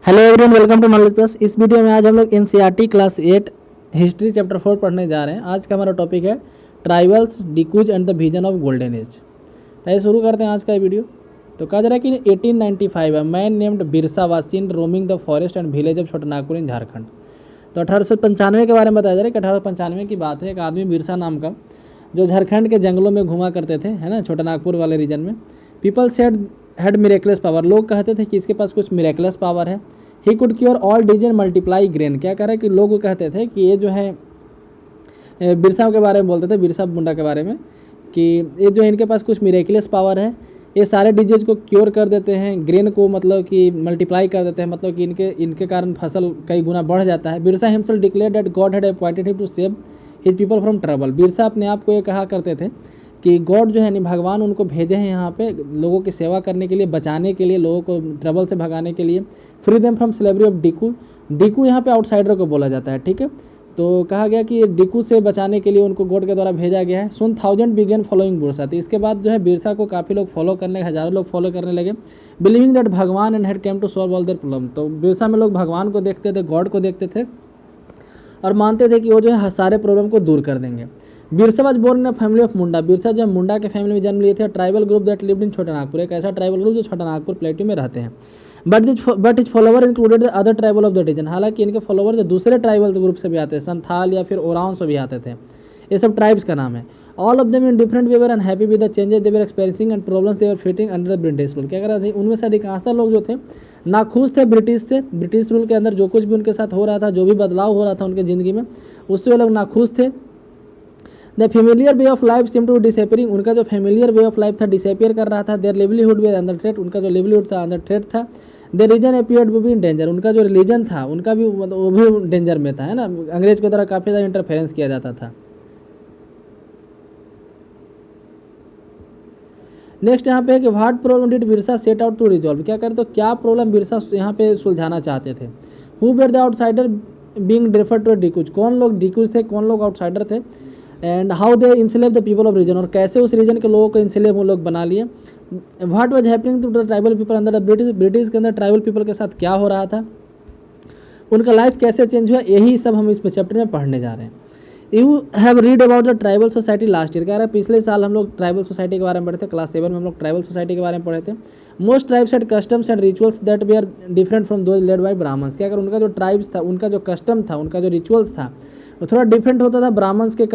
Hello everyone, welcome to Knowledge Plus. इस video में आज हम लोग एनसीईआरटी क्लास 8 हिस्ट्री चैप्टर 4 पढ़ने जा रहे हैं। आज का हमारा टॉपिक है tribals, Dikus and the vision of golden age. तो ये शुरू करते हैं आज का वीडियो। तो कहा जा रहा है कि 1895 है man named Birsa was seen roaming the forest and village of Chotanagpur in Jharkhand. तो 1895 के बारे में बताया जा रहा है कि 1895 की बात है। एक आदमी बिरसा नाम का जो झारखंड के जंगलों में घुमा करते थे, है ना, छोटानागपुर वाले रीजन में। People said had miracles power, लोग कहते थे कि इसके पास कुछ मिरेकलस पावर है। He could cure all disease multiply grain, क्या कह रहा है कि लोग कहते थे कि ये जो है बिरसा के बारे में बोलते थे, बिरसा मुंडा के बारे में, कि ये जो है इनके पास कुछ मिरेकलस पावर है, ये सारे डिजीज को क्योर कर देते हैं, ग्रेन को मतलब कि मल्टीप्लाई कर देते हैं, मतलब कि इनके कारण फसल कई गुना बढ़ जाता है। Birsa himself declared that God had appointed him to save his people from trouble. Birsa अपने आप को ये कहा करते थे कि गॉड जो है नहीं, भगवान उनको भेजे हैं यहाँ पे लोगों की सेवा करने के लिए, बचाने के लिए, लोगों को ट्रबल से भगाने के लिए। Free them from slavery of डिकू। Diku यहाँ पे आउटसाइडर को बोला जाता है, ठीक है। तो कहा गया कि डिकू से बचाने के लिए उनको गॉड के द्वारा भेजा गया है। सुन 1000 बिगेन फॉलोइंग बिरसा। तो इसके बाद जो है बिरसा को काफ़ी लोग फॉलो करने, हज़ारों लोग फॉलो करने लगे। Believing that Bhagwan and had came to solve all their problem. तो बिरसा में लोग भगवान को देखते थे, गॉड को देखते थे और मानते थे कि वो जो है सारे प्रॉब्लम को दूर कर देंगे। Birsa was born in a family of Munda. Birsa जो मुंडा के फैमिली में जन्म लिए थे। Tribal group that lived in Chotanagpur, एक ऐसा ट्राइबल ग्रुप जो छोटानागपुर प्लेटू में रहते हैं। But his follower included the other tribal of the region. हालांकि इनके फॉलोवर जो दूसरे ट्राइबल ग्रुप से भी आते हैं, संथाल या फिर ओरावन से भी आते थे। ये सब ट्राइब्स का नाम है। All of them in different way were unhappy with the changes they were experiencing and problems they were facing under the British rule. क्या कर रहे थे, उनमें से अधिकांश लोग जो थे नाखुश थे ब्रिटिश से। ब्रिटिश रूल के अंदर जो कुछ भी उनके साथ हो रहा था, जो भी बदलाव हो रहा था उनकी ज़िंदगी में, उससे वो लोग नाखुश थे। The familiar way of life seem to disappearing. उनका जो फेमिलियर वे ऑफ लाइफ था डिसअपियर कर रहा था। Their livelihood were under threat. उनका जो लिवलीहुड था अंडर थ्रेट था। Their religion appeared to be in danger. उनका जो रिलीजन था उनका भी मतलब वो भी डेंजर में था, है ना। अंग्रेज के द्वारा काफ़ी ज़्यादा इंटरफेरेंस किया जाता था। नेक्स्ट यहाँ पे है कि what problem did Birsa set out to resolve. क्या करें, तो क्या प्रॉब्लम बिरसा यहाँ पे सुलझाना चाहते थे। Who were the outsider being referred to Dikus. कौन लोग डिकूज थे, कौन लोग आउटसाइडर थे। And how they enslave the people of region, और कैसे उस रीजन के लोगों को इंसलेव वो लोग बना लिए। What was happening to the tribal people under the British. British के अंदर ट्राइबल पीपल के साथ क्या हो रहा था, उनका लाइफ कैसे चेंज हुआ, यही सब हम इस चैप्टर में पढ़ने जा रहे हैं। You have read about the tribal society last year. कह रहा है पिछले साल हम लोग ट्राइबल सोसाइटी के बारे में पढ़े थे। क्लास 7 में हम लोग ट्राइबल सोसाइटी के बारे में पढ़े थे। Most tribes had customs and rituals that were are different from those led by Brahmans. क्या अगर उनका जो ट्राइब्स था, उनका जो कस्टम था, उनका जो रिचुअल्स था, वो थोड़ा डिफरेंट होता था ब्राह्मण्स के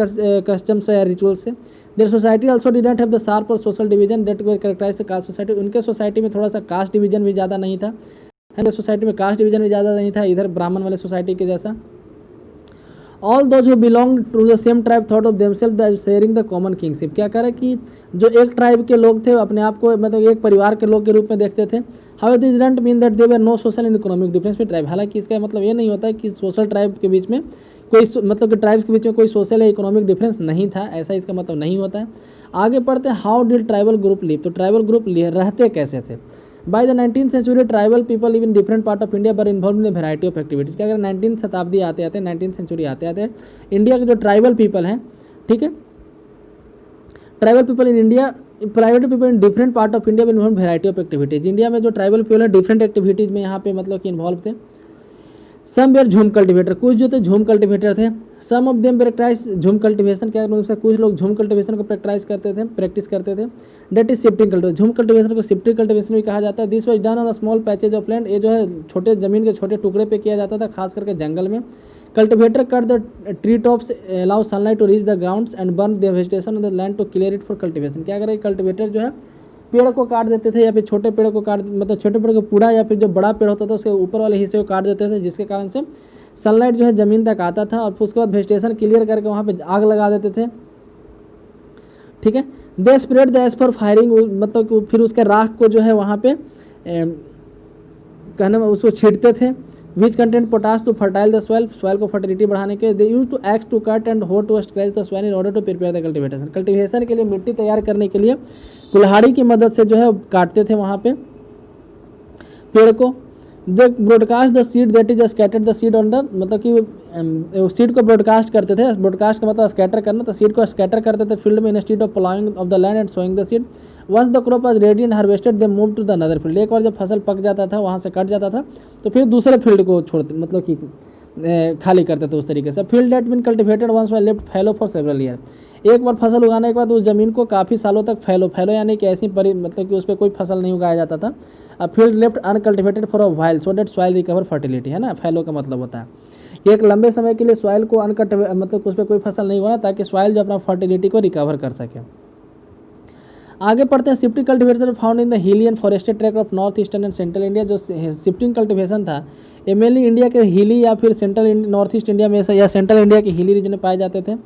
कस्टम से या रिचुअल से। Their society also didn't have the sharp or social division that we characterize the caste society. उनके सोसाइटी में थोड़ा सा कास्ट डिवीजन भी ज़्यादा नहीं था, है। सोसाइटी में कास्ट डिवीजन भी ज़्यादा नहीं था इधर ब्राह्मण वाले सोसाइटी के जैसा। All those who belong to the same tribe thought of themselves the sharing the common kinship. क्या करे कि जो एक ट्राइब के लोग थे अपने आप को मतलब एक परिवार के लोग के रूप में देखते थे। How this doesn't mean that there were no social and economic difference with tribe. हालांकि इसका मतलब ये नहीं होता है कि सोशल ट्राइब के बीच में कोई मतलब कि ट्राइब्स के बीच में कोई सोशल या इकोनॉमिक डिफरेंस नहीं था, ऐसा इसका मतलब नहीं होता है। आगे पढ़ते हैं, how did tribal group live. तो ट्राइबल ग्रुप रहते कैसे थे। By the 19th century tribal people live in different part of India were involve in variety of activities. क्या अगर 19th शताब्दी आते आते 19th century आते आते इंडिया के जो ट्राइबल पीपल हैं, ठीक है, tribal people in India, private people in different part of India involve variety of activities. India में जो ट्राइबल पीपल है डिफरेंट एक्टिविटीज में यहाँ पे मतलब कि इन्वॉल्व थे। सम वेयर झूम कल्टिवेटर, कुछ जो थे झूम कल्टिवेटर थे। सम ऑफ देम प्रैक्टिस झूम कल्टिवेशन। क्या उनसे कुछ लोग झूम कल्टिवेशन को प्रैक्टिस करते थे। That is shifting cultivation. झूम कल्टिवेशन को शिफ्टिंग कल्टिवेशन भी कहा जाता है। This was done on a small patches of land. ये जो है छोटे जमीन के छोटे टुकड़े पे किया जाता था, खास करके जंगल में। Cultivator cut the tree tops allow sunlight to reach the grounds and burn the vegetation on the land to clear it for cultivation. क्या करें, कल्टिवेटर जो है पेड़ को काट देते थे या फिर छोटे पेड़ को काट, मतलब छोटे पेड़ को पूरा या फिर जो बड़ा पेड़ होता था उसके ऊपर वाले हिस्से को काट देते थे, जिसके कारण से सनलाइट जो है ज़मीन तक आता था। और उसके बाद वेजिटेशन क्लियर करके वहाँ पे आग लगा देते थे, ठीक है। They spread the S for firing, मतलब कि फिर उसके राख को जो है वहाँ पे कहने में उसको छींटते थे। Which content potash to fertile the soil को फर्टिलिटी बढ़ाने के। They use to axe to cut and hoe to scratch the soil in order to prepare the cultivation. Cultivation के लिए मिट्टी तैयार करने के लिए कुल्हाड़ी की मदद से जो है काटते थे वहाँ पे पेड़ को। They broadcast the seed that is scattered the seed on the, मतलब कि सीड को ब्रॉडकास्ट करते थे। ब्रॉडकास्ट का मतलब स्कैटर करना, तो सीड को स्कैटर करते थे फील्ड में instead of ploughing of the land and sowing the seed. Once the crop was ready and harvested they move to the another field. एक बार जब फसल पक जाता था, वहाँ से कट जाता था, तो फिर दूसरे फील्ड को छोड़ते, मतलब कि खाली करते थे उस तरीके से। Field that been cultivated once was left fallow for several year. एक बार फसल उगाने के बाद उस ज़मीन को काफ़ी सालों तक फैलो यानी कि ऐसी मतलब कि उस पर कोई फसल नहीं उगाया जाता था। अब field left uncultivated for a while so that soil recover fertility, है ना, फैलो का मतलब होता है कि एक लंबे समय के लिए सॉइल को मतलब उस पर कोई फसल नहीं होना, ताकि सॉइल जो अपना फर्टिलिटी को रिकवर कर सके। आगे पढ़ते हैं shifting cultivation found in the hilly and forested tract of north eastern and central India. जो शिफ्टिंग कल्टिवेशन था ये मेनली इंडिया के हिली या फिर नॉर्थ ईस्ट इंडिया में या सेंट्रल इंडिया के हिली रीजन में पाए जाते थे।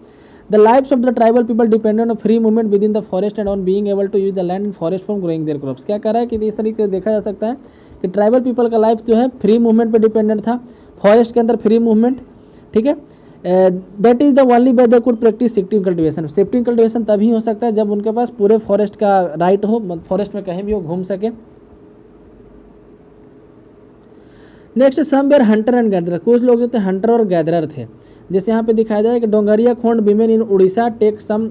The lives of the tribal people dependent on free movement within the forest and on being able to use the land in forest for growing their crops. क्या कह रहा है कि इस तरीके से देखा जा सकता है कि ट्राइबल पीपल का लाइफ जो है फ्री मूवमेंट पे डिपेंडेंट था, फॉरेस्ट के अंदर फ्री मूवमेंट, ठीक है। That is the only way they could practice shifting cultivation. Shifting cultivation तभी हो सकता है जब उनके पास पूरे फॉरेस्ट का राइट हो, फॉरेस्ट में कहीं भी वो घूम सके। Next some were hunter and gatherer. कुछ लोग जो थे हंटर और गैदरर थे। जैसे यहाँ पे दिखाया जाए कि Dongria Khond women in Orissa take some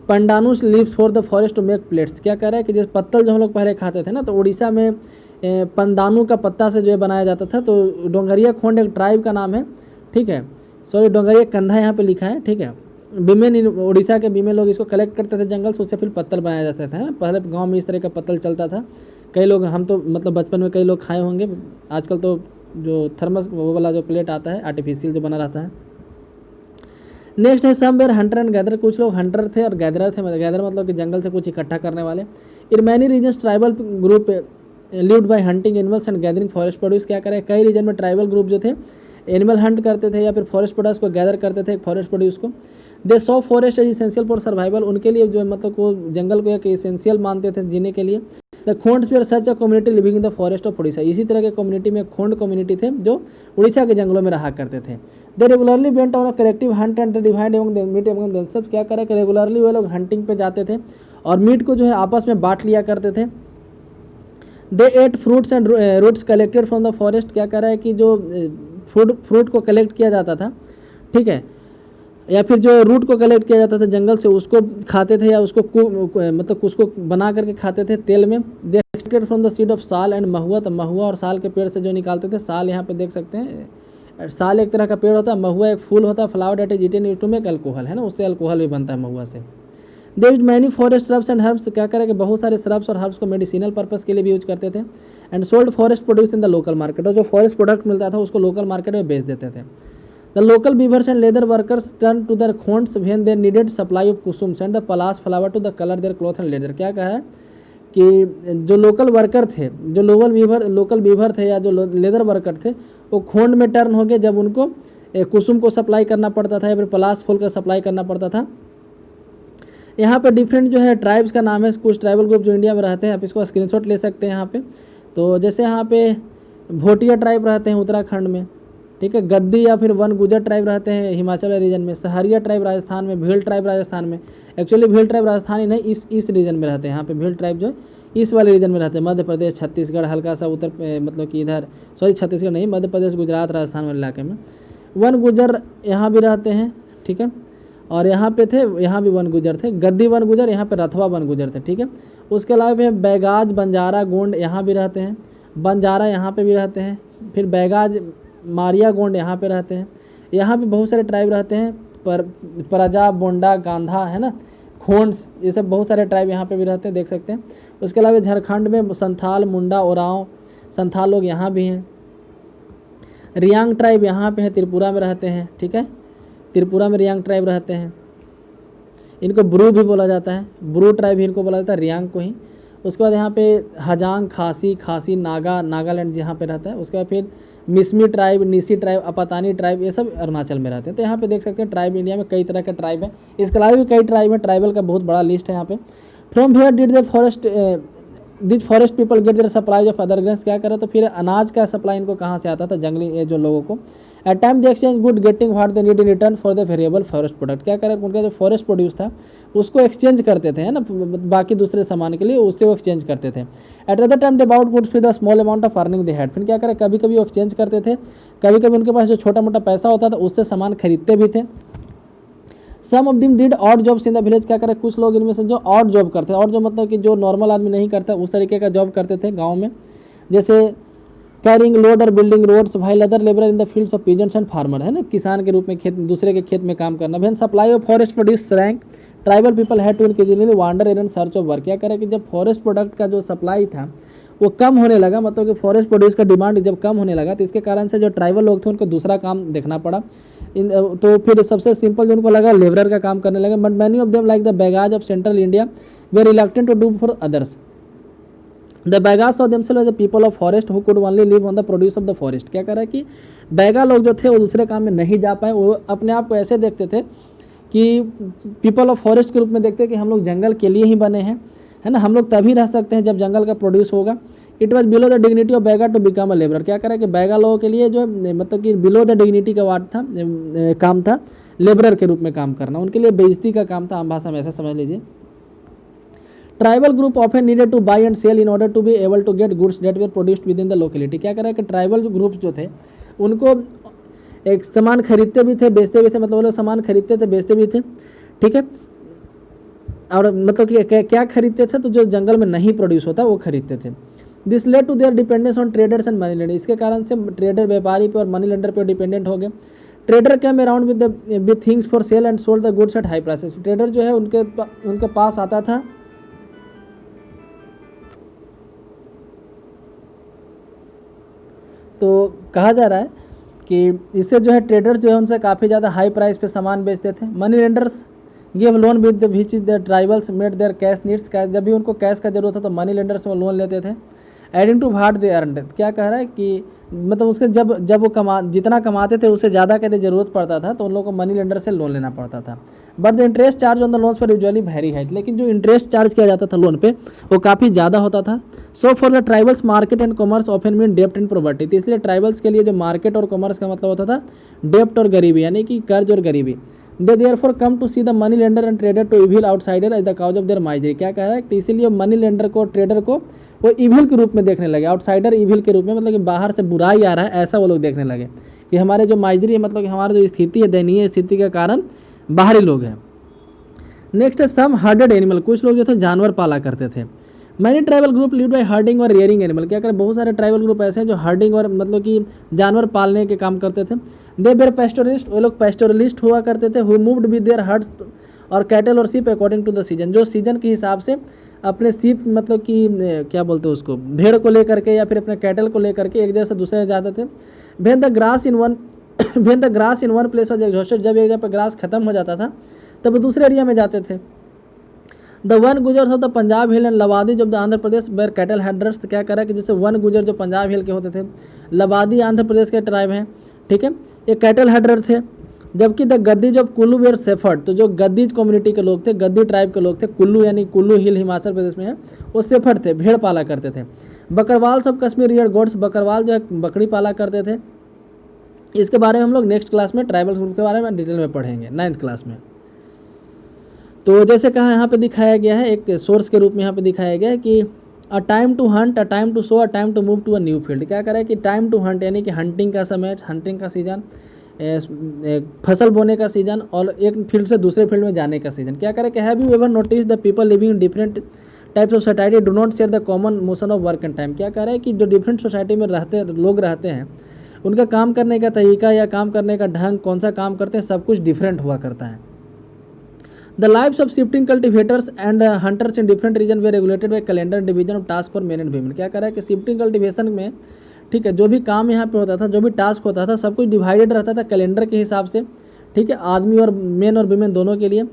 pandanus leaves for the forest to make plates. क्या कह रहा है कि जैसे पत्तल जो हम लोग पहले खाते थे ना, तो उड़ीसा में पंडानू का पत्ता से जो है बनाया जाता था। तो डोंगरिया खोंड एक ट्राइब का नाम है, ठीक है। सॉरी, डोंगरिया कंधा यहाँ पे लिखा है, ठीक है। विमेन इन उड़ीसा के विमेन लोग इसको कलेक्ट करते थे जंगल से, उससे फिर पत्तल बनाया जाता था। पहले गाँव में इस तरह का पत्तल चलता था। कई लोग, हम तो मतलब बचपन में कई लोग खाए होंगे। आजकल तो जो थर्मस वो वाला जो प्लेट आता है आर्टिफिशियल जो बना रहता है। नेक्स्ट है सम वेयर हंटर एंड गैदर। कुछ लोग हंटर थे और गैदरर थे। गैदर मतलब कि जंगल से कुछ इकट्ठा करने वाले। In many reasons tribal group lived bye hunting animals and gathering forest produce. क्या करें, कई रीजन में ट्राइबल ग्रुप जो थे एनिमल हंट करते थे या फिर फॉरेस्ट प्रोड्यूस को गैदर करते थे, फॉरेस्ट प्रोड्यूस को। They saw forest as essential for survival. उनके लिए जो मतलब वो जंगल को एक इसेंशियल मानते थे जीने के लिए। The Khonds were such a community living in the forest of Orissa. इसी तरह के कम्युनिटी में खोंड कम्युनिटी थे जो उड़ीसा के जंगलों में रहा करते थे। They regularly went on a collective hunt and divide among meat among themselves. क्या करें कि रेगुलरली वो लोग हंटिंग पे जाते थे और मीट को जो है आपस में बांट लिया करते थे। They ate fruits and roots collected from the forest. क्या कह रहा है कि जो फ्रूट को कलेक्ट किया जाता था, ठीक है, या फिर जो रूट को कलेक्ट किया जाता था जंगल से, उसको खाते थे या उसको मतलब उसको बना करके खाते थे तेल में। They extracted from the seed of sal and mahua. तो महुआ और साल के पेड़ से जो निकालते थे, साल यहाँ पे देख सकते हैं, साल एक तरह का पेड़ होता है, महुआ एक फूल होता है, flower that is eaten to make alcohol, है ना, उससे अल्कोहल भी बनता है महुआ से। They use many forest shrubs and herbs. क्या करें कि बहुत सारे श्रब्स और हर्ब्स को मेडिसिनल पर्पस के लिए भी यूज करते थे। And sold forest produce in the local market. और जो फॉरेस्ट प्रोडक्ट मिलता था उसको लोकल मार्केट में बेच देते थे। The local weavers and leather workers turn to the Khonds when they needed supply of kusums and the palash flower to the colour their cloth and leather. क्या कहा है कि जो लोकल वर्कर थे, जो लोकल वीवर थे या जो लेदर वर्कर थे, वो खोंड में टर्न हो गए जब उनको कुसुम को सप्लाई करना पड़ता था या फिर पलाश फूल का सप्लाई करना पड़ता था। यहाँ पे डिफरेंट जो है ट्राइब्स का नाम है, कुछ ट्राइबल ग्रुप जो इंडिया में रहते हैं, आप इसको स्क्रीनशॉट ले सकते हैं यहाँ पे। तो जैसे यहाँ पे भोटिया ट्राइब रहते हैं उत्तराखंड में, ठीक है। गद्दी या फिर वन गुजर ट्राइब रहते हैं हिमाचल रीजन में। सहरिया ट्राइब राजस्थान में। भील ट्राइब राजस्थान में। एक्चुअली भील ट्राइब राजस्थान ही नहीं, इस रीजन में रहते हैं। यहाँ पे भील ट्राइब जो इस वाले रीजन में रहते हैं, मध्य प्रदेश, छत्तीसगढ़, हल्का सा उत्तर मतलब कि इधर, सॉरी छत्तीसगढ़ नहीं, मध्य प्रदेश, गुजरात, राजस्थान वाले इलाके में। वन गुजर यहाँ भी रहते हैं, ठीक है। और यहाँ पे थे, यहाँ भी वन गुजर थे, गद्दी वन गुजर, यहाँ पे रथवा वन गुजर थे, ठीक है। उसके अलावा बैगाज, बंजारा, गोंड यहाँ भी रहते हैं। बंजारा यहाँ पे भी रहते हैं। फिर बैगाज, मारिया, गोंड यहाँ पे रहते हैं। यहाँ पे बहुत सारे ट्राइब रहते हैं, प्रजा, बोंडा, गांधा, है ना, खोंड्स, ये सब बहुत सारे ट्राइब यहाँ पे भी रहते हैं, देख सकते हैं। उसके अलावा झारखंड में संथाल, मुंडा, ओरांव, संथाल लोग यहाँ भी हैं। रियांग ट्राइब यहाँ पे है, त्रिपुरा में रहते हैं, ठीक है। त्रिपुरा में रियांग ट्राइब रहते हैं। इनको ब्रू भी बोला जाता है, ब्रू ट्राइब ही इनको बोला जाता है, रियांग को ही। उसके बाद यहाँ पे हजांग, खासी, नागा, नागालैंड यहाँ पे रहता है। उसके बाद फिर Mishmi tribe, नीसी tribe, Apatani tribe, ये सब अरुणाचल में रहते हैं। तो यहाँ पे देख सकते हैं ट्राइब इंडिया में कई तरह के ट्राइब है। इसके अलावा भी कई ट्राइब है, ट्राइबल का बहुत बड़ा लिस्ट है यहाँ पे। From here did this forest people get their supply of other grains. क्या करें, तो फिर अनाज का सप्लाई इनको कहाँ से आता था, जंगली ये जो लोगों को। At time they exchange good getting what they need in return for the valuable forest product. क्या करें, उनका जो फॉरेस्ट प्रोड्यूस था उसको एक्सचेंज करते थे, है ना, बाकी दूसरे सामान के लिए, उससे वो एक्सचेंज करते थे। Eight other time they about goods with the small amount of earning they had. फिर क्या करें, कभी कभी वो एक्सचेंज करते थे, कभी कभी उनके पास जो छोटा मोटा पैसा होता था उससे सामान खरीदते भी थे। Some of them did odd jobs in the village, क्या करे कुछ लोग इनमें से जो ऑड जॉब करते हैं, और जो मतलब कि जो नॉर्मल आदमी नहीं करता उस तरीके का जॉब करते थे गाँव में, जैसे कैरिंग लोड और बिल्डिंग रोड्स, भाई other labour in the fields of peasants and farmer, है ना, किसान के रूप में खेत दूसरे के खेत में काम करना। When supply of forest produce rank tribal people had to increasingly wander in search of work, क्या करे कि जब फॉरेस्ट प्रोडक्ट का जो सप्लाई था वो कम होने लगा, मतलब कि फॉरेस्ट प्रोड्यूस का डिमांड जब कम होने लगा तो इसके कारण से जो ट्राइबल लोग थे उनको दूसरा काम देखना पड़ा। तो फिर सबसे सिंपल जो उनको लगा लेबरर का काम करने लगे। But many of them like the Baigas of central India were reluctant to do for others. The Baiga saw themselves as a people of forest who could only live on the produce of the forest, क्या कर रहा है कि बैगा लोग जो थे वो दूसरे काम में नहीं जा पाए, वो अपने आप को ऐसे देखते थे कि पीपल ऑफ फॉरेस्ट के रूप में देखते हैं कि हम लोग जंगल के लिए ही बने हैं, है ना, हम लोग तभी रह सकते हैं जब जंगल का प्रोड्यूस होगा। It was below the dignity of Baiga to become a labour, क्या करा कि बैगा लोगों के लिए जो मतलब कि बिलो द डिग्निटी का वार्ड था, काम था लेबरर के रूप में काम करना, उनके लिए बेइज्जती का काम था, आम भाषा में ऐसा समझ लीजिए। Tribal group often needed to buy and sell in order to be able to get goods that were produced within the locality, क्या करा कि ट्राइबल ग्रुप जो थे उनको एक सामान खरीदते भी थे बेचते भी थे, मतलब वो लोग सामान खरीदते थे बेचते भी थे, ठीक है, और मतलब कि क्या खरीदते थे तो जो जंगल में नहीं प्रोड्यूस होता वो खरीदते थे। This led to their dependence on traders and money lender, इसके कारण से ट्रेडर व्यापारी पे और मनी लेंडर पे डिपेंडेंट हो गए। Trader came around with things for sale and sold the goods at high prices, trader जो है उनके पास आता था तो कहा जा रहा है कि इससे जो है ट्रेडर जो है उनसे काफ़ी ज़्यादा हाई प्राइस पे सामान बेचते थे। Money lenders give loan with which the tribals made their cash needs, जब भी उनको कैश का जरूरत था तो मनी लेंडर्स वो लोन लेते थे। Adding to what they earned, क्या कह रहा है कि मतलब उसके जब वो जितना कमाते थे उससे ज़्यादा कहते ज़रूरत पड़ता था तो उन लोगों को मनी लेंडर से लोन लेना पड़ता था। But the interest charge on the loans पर यूजुअली वेरी हाई, लेकिन जो इंटरेस्ट चार्ज किया जाता था लोन पे वो काफ़ी ज़्यादा होता था। So for the tribals market and commerce often mean डेप्ट एंड पॉवर्टी, तो इसलिए ट्राइबल्स के लिए जो मार्केट और कॉमर्स का मतलब होता था डेप्ट और गरीबी, यानी कि कर्ज और गरीबी। They therefore came to see the money lender and trader to evil outsider as the cause of their misery, क्या कह रहा है तो इसीलिए मनी लेंडर को ट्रेडर को वो इविल के रूप में देखने लगे, आउटसाइडर इविल के रूप में, मतलब कि बाहर से बुराई आ रहा है ऐसा वो लोग देखने लगे कि हमारे जो माइजरी है मतलब कि हमारा जो स्थिति है दयनीय स्थिति के कारण बाहरी लोग हैं। नेक्स्ट है सम हर्डेड एनिमल, कुछ लोग जो थे जानवर पाला करते थे। Many tribal group lead by herding और रियरिंग एनिमल, क्या करें बहुत सारे ट्राइबल ग्रुप ऐसे हैं जो हर्डिंग और मतलब कि जानवर पालने के काम करते थे। दे बेर पेस्टोरलिस्ट, वो लोग पेस्टोरलिस्ट हुआ करते थे। Who moved with their hertz और कैटल और सीप अकॉर्डिंग टू द सीजन, जो सीजन के हिसाब से अपने सीप मतलब कि क्या बोलते हैं उसको भेड़ को लेकर के या फिर अपने कैटल को लेकर के एक जगह से दूसरे जाते थे। When the grass in one place was exhausted, जब एक जगह पर ग्रास खत्म हो जाता था तब वो दूसरे एरिया में जाते थे। The Van Gujjar of the Punjab hill and Labadi जब द आंध्र प्रदेश बेर कैटल हैडर्स, क्या करा कि जैसे वन गुजर जो पंजाब हिल के होते थे, लवादी आंध्र प्रदेश के ट्राइब हैं, ठीक है, ये कैटल हैडर थे। जबकि the Gaddis of Kullu were shepherd, तो जो गद्दीज कम्युनिटी के लोग थे, गद्दी ट्राइब के लोग थे, कुल्लू यानी कुल्लू हिल हिमाचल प्रदेश में है, वो सेफर्ड थे, भेड़ पाला करते थे। Bakarwals of Kashmir rear goats, Bakarwal जो है बकरी पाला करते थे। इसके बारे में हम लोग नेक्स्ट क्लास में ट्राइबल ग्रुप के बारे में डिटेल में पढ़ेंगे 9th क्लास में। तो जैसे कहा यहाँ पे दिखाया गया है एक सोर्स के रूप में यहाँ पे दिखाया गया है कि a time to hunt, a time to sow, a time to move to a new field, क्या करें कि टाइम टू हंट यानी कि हंटिंग का समय, हंटिंग का सीजन, फसल बोने का सीजन और एक फील्ड से दूसरे फील्ड में जाने का सीजन। क्या करें कि have you ever notice the people living in different types of society do not share the common motion of work and time, क्या कह रहा है कि जो डिफरेंट सोसाइटी में लोग रहते हैं उनका काम करने का तरीका या काम करने का ढंग, कौन सा काम करते हैं, सब कुछ डिफरेंट हुआ करता है। The lives of shifting cultivators and hunters in different region were regulated by calendar division of task for men and women, क्या कह रहा है कि शिफ्टिंग कल्टिवेशन में, ठीक है, जो भी काम यहाँ पे होता था, जो भी टास्क होता था, सब कुछ डिवाइडेड रहता था कैलेंडर के हिसाब से, ठीक है, आदमी और मेन और वीमेन दोनों के लिए।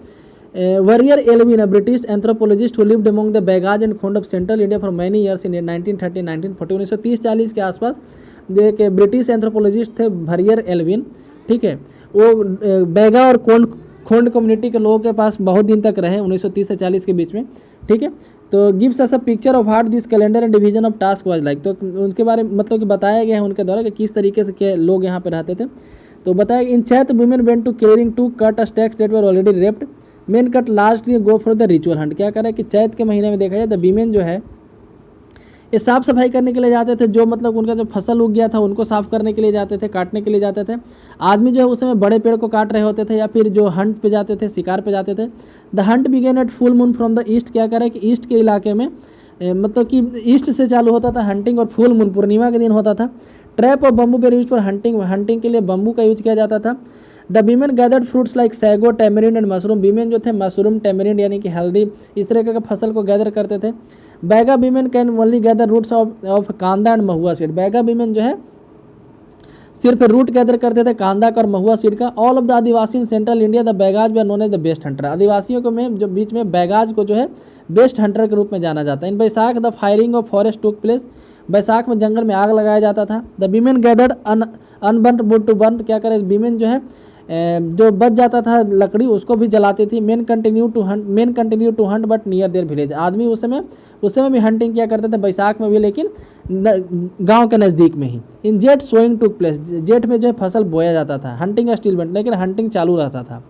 Verrier Elwin, a British anthropologist who lived among the Baigas and Khond of central India for many years in 1930-1940, 1930-40 के आसपास जो एक ब्रिटिश एंथ्रोपोलॉजिस्ट थे वरियर एल्विन, ठीक है, वो बैगा और खोंड कम्युनिटी के लोगों के पास बहुत दिन तक रहे 1930 से 40 के बीच में, ठीक है। तो gives us a picture of heart this calendar and division of task was like, तो उनके बारे में मतलब कि बताया गया है उनके द्वारा कि किस तरीके से के लोग यहाँ पे रहते थे। तो बताया in Chait women went to clearing to cut a stacks that were already reaped, men cut lastly go for the ritual hunt, क्या करें कि चैत के महीने में देखा जाए तो वीमेन जो है ये साफ़ सफाई करने के लिए जाते थे, जो मतलब उनका जो फसल उग गया था उनको साफ़ करने के लिए जाते थे, काटने के लिए जाते थे। आदमी जो है उस समय बड़े पेड़ को काट रहे होते थे या फिर जो हंट पे जाते थे, शिकार पे जाते थे। The hunt began at full moon from the east. क्या करें कि ईस्ट के इलाके में मतलब कि ईस्ट से चालू होता था हंटिंग, और फुल मून पूर्णिमा के दिन होता था। ट्रैप और बम्बू बेर यूज पर हंटिंग के लिए बम्बू का यूज किया जाता था। The women gathered fruits like sago, tamarind and mushroom. Women जो थे मशरूम, टेमरिंड यानी कि हल्दी, इस तरह का फसल को गैदर करते थे। Baiga women can only gather roots of kanda and mahua seed. Baiga women जो है सिर्फ रूट गैदर करते थे कांदा का और महुआ सीड का। All of the adivasi in central India the Baigas were are known as the best hunter. आदिवासियों को में जो बीच में बैगाज को जो है बेस्ट हंटर के रूप में जाना जाता है। In Baisakh the firing of forest took place. Baisakh में जंगल में आग लगाया जाता था। The women gathered unburnt wood to burn. क्या करे, वीमेन जो है जो बच जाता था लकड़ी उसको भी जलाती थी। Men continue to hunt but near their village. आदमी उस समय भी हंटिंग किया करते थे, बैसाख में भी, लेकिन गांव के नज़दीक में ही। In Jeth sowing took place. जेठ में जो है फसल बोया जाता था। हंटिंग स्टिल वेंट, लेकिन हंटिंग चालू रहता था।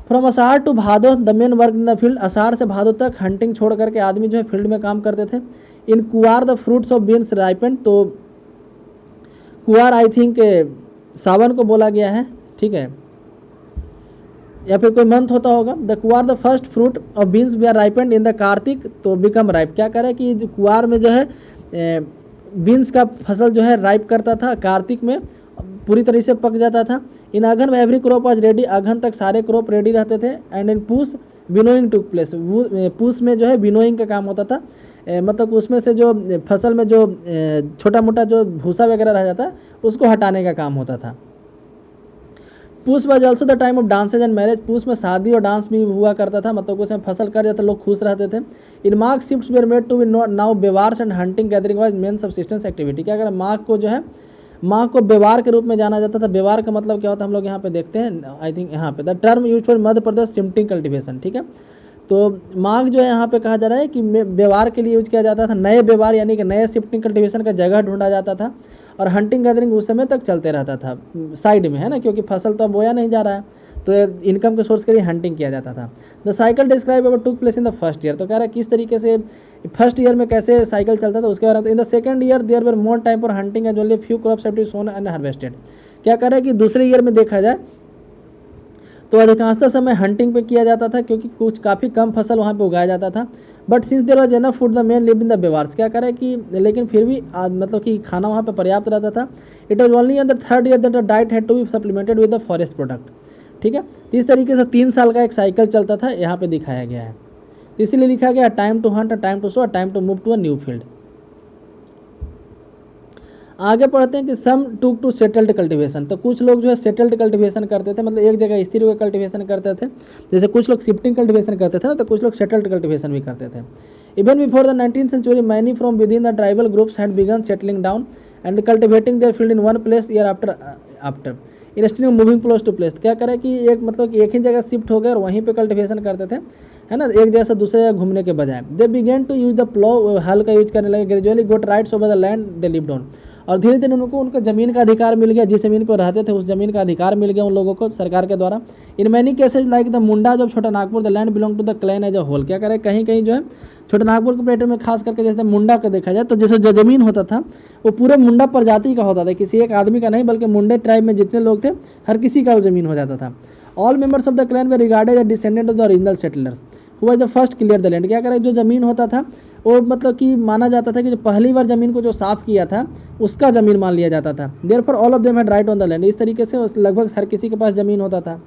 From Ashadh to Bhado the men work in the field. अषाढ़ से भादो तक हंटिंग छोड़ करके आदमी जो है फील्ड में काम करते थे। इन कुआर the fruits of beans ripened. तो कुआर आई थिंक सावन को बोला गया है, ठीक है, या फिर कोई मंथ होता होगा। The Kuar the first fruit of beans we are ripened in the Kartik to become ripe. क्या करे कि जो कुआर में जो है बीन्स का फसल जो है राइप करता था, कार्तिक में पूरी तरह से पक जाता था। इन अगहन एवरी क्रॉप वॉज रेडी। अगहन तक सारे क्रॉप रेडी रहते थे। एंड इन पूस विनोइंग टुक प्लेस। पूस में जो है विनोइंग का काम होता था, मतलब उसमें से जो फसल में जो छोटा मोटा जो भूसा वगैरह रह जाता है उसको हटाने का काम होता था। पूस was also the time of dances and marriage. पूस में शादी और डांस भी हुआ करता था, मतलब उसमें फसल कट जाता, लोग खुश रहते थे। In Magh shifts were made to be now bewars and hunting gathering was main subsistence activity. क्या अगर माघ को जो है माघ को बेवार के रूप में जाना जाता था। बेवार का मतलब क्या होता है हम लोग यहाँ पे देखते हैं, आई थिंक यहाँ पे the term use for Madhya Pradesh shifting cultivation, ठीक है। तो माघ जो है यहाँ पे कहा जा रहा है कि बेवार के लिए यूज किया जाता था। नए बेवार यानी कि नए शिफ्टिंग कल्टिवेशन का जगह ढूंढा जाता था। और हंटिंग गैदरिंग उस समय तक चलते रहता था साइड में, है ना, क्योंकि फसल तो अब बोया नहीं जा रहा है, तो इनकम के सोर्स के लिए हंटिंग किया जाता था। The cycle describe about took place in the first year. तो कह रहा है किस तरीके से फर्स्ट ईयर में कैसे साइकिल चलता था उसके बारे में। In the second year there were more time for hunting as only few crops have to be sown and harvested. क्या कह रहा है कि दूसरे ईयर में देखा जाए तो अधिकांशतः समय हंटिंग पे किया जाता था, क्योंकि कुछ काफ़ी कम फसल वहाँ पे उगाया जाता था। But since there was enough food the men lived in the bewars. क्या करे कि लेकिन फिर भी मतलब कि खाना वहाँ पे पर्याप्त रहता था। It was only in the third year that the diet had to be supplemented with the forest product, ठीक है। तो इस तरीके से 3 साल का एक साइकिल चलता था, यहाँ पे दिखाया गया है। तो इसीलिए लिखा गया time to hunt, time to sow, time to move to a new field. आगे पढ़ते हैं कि some took to settled cultivation. तो कुछ लोग जो है सेटल्ड कल्टीवेशन करते थे, मतलब एक जगह स्थिर होकर कल्टीवेशन करते थे। जैसे कुछ लोग शिफ्टिंग कल्टीवेशन करते थे ना, तो कुछ लोग सेटल्ड कल्टीवेशन भी करते थे। Even before the 19th century many from within the tribal groups had begun settling down and cultivating their field in one place year after instead of moving place to place. क्या करे कि एक मतलब कि एक ही जगह shift हो गए और वहीं पे कल्टीवेशन करते थे, है ना, एक जगह से दूसरे जगह घूमने के बजाय। They began to use the plough, हल का यूज करने लगे। Gradually got rights over the land they lived on. और धीरे धीरे उनको उनका ज़मीन का अधिकार मिल गया, जिस ज़मीन पर रहते थे उस ज़मीन का अधिकार मिल गया उन लोगों को सरकार के द्वारा। In many cases like the Munda जब Chhota Nagpur the land belong to the clan as a whole. क्या करें कहीं कहीं जो है छोटा नागपुर के प्लेटर में खास करके जैसे मुंडा का देखा जाए तो जैसे जो ज़मीन होता था वो पूरे मुंडा प्रजाति का होता था, किसी एक आदमी का नहीं, बल्कि मुंडे ट्राइब में जितने लोग थे हर किसी का वो ज़मीन हो जाता था। All members of the clan were regarded as descendant of the original settlers who was the first clear the land. क्या करें जो ज़मीन होता था वो मतलब कि माना जाता था कि जो पहली बार ज़मीन को जो साफ़ किया था उसका ज़मीन मान लिया जाता था। Therefore all of them had right on the land. इस तरीके से लगभग हर किसी के पास ज़मीन होता था।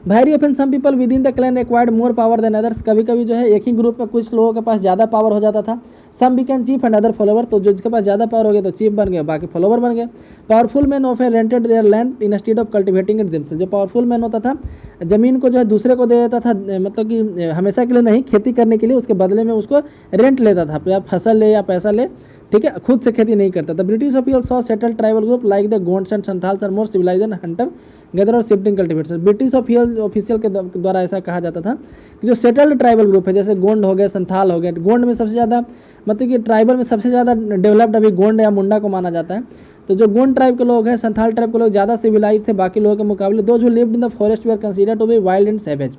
Very often some people within the clan acquired more power than others. कभी कभी जो है एक ही ग्रुप में कुछ लोगों के पास ज़्यादा पावर हो जाता था। Some become chief and other follower. तो जिसके पास ज़्यादा पावर हो गया तो चीफ बन गए, बाकी फॉलोवर बन गए। Powerful man of rented their land instead of cultivating it themselves. जो पावरफुल मैन होता था ज़मीन को जो है दूसरे को दे देता था, मतलब कि हमेशा के लिए नहीं, खेती करने के लिए, उसके बदले में उसको रेंट लेता था, या फसल ले या पैसा ले, ठीक है, खुद से खेती नहीं करता था। British official saw settled tribal group like the Gonds and Santhals are more civilised and hunter gather और शिफ्टिंग कल्टिवेटर्स। ब्रिटिश ऑफिशियल के द्वारा ऐसा कहा जाता था कि जो सेटल्ड ट्राइबल ग्रुप है, जैसे गोंड हो गए, संथाल हो गए, गोंड में सबसे ज़्यादा मतलब कि ट्राइबल में सबसे ज़्यादा डेवलप्ड अभी गोंड या मुंडा को माना जाता है। तो जो गोंड ट्राइब के लोग हैं, संथाल ट्राइब के लोग ज़्यादा सिविलाइज थे बाकी लोगों के मुकाबले। Those who lived in the forest were are considered to be wild and savage.